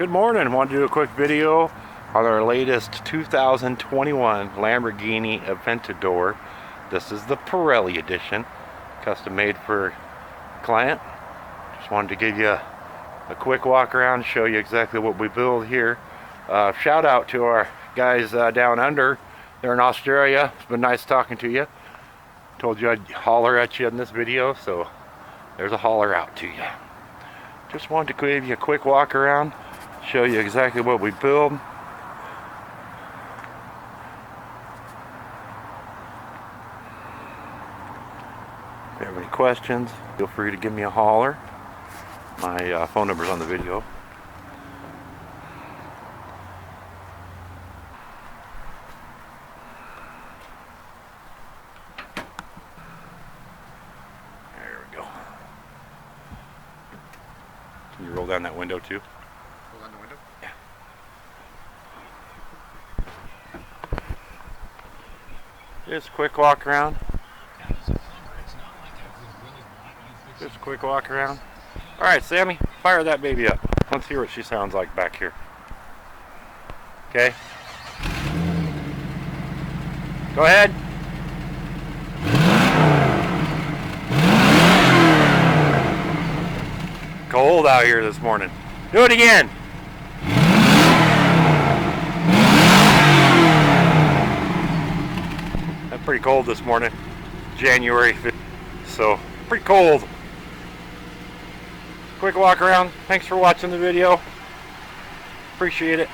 Good morning. I want to do a quick video on our latest 2021 Lamborghini Aventador. This is the Pirelli Edition, custom made for client. Just wanted to give you a quick walk around, show you exactly what we build here. Shout out to our guys down under. They're in Australia. It's been nice talking to you. Told you I'd holler at you in this video, so there's a holler out to you. Just wanted to give you a quick walk around, show you exactly what we build. If you have any questions, feel free to give me a holler. My phone number's on the video. There we go. Can you roll down that window too? Roll down the window? Yeah. Just a quick walk around. Just a quick walk around. Alright, Sammy, fire that baby up. Let's hear what she sounds like back here. Okay? Go ahead. Cold out here this morning. Do it again. That's pretty cold this morning. January 5th. So, pretty cold. Quick walk around. Thanks for watching the video. Appreciate it.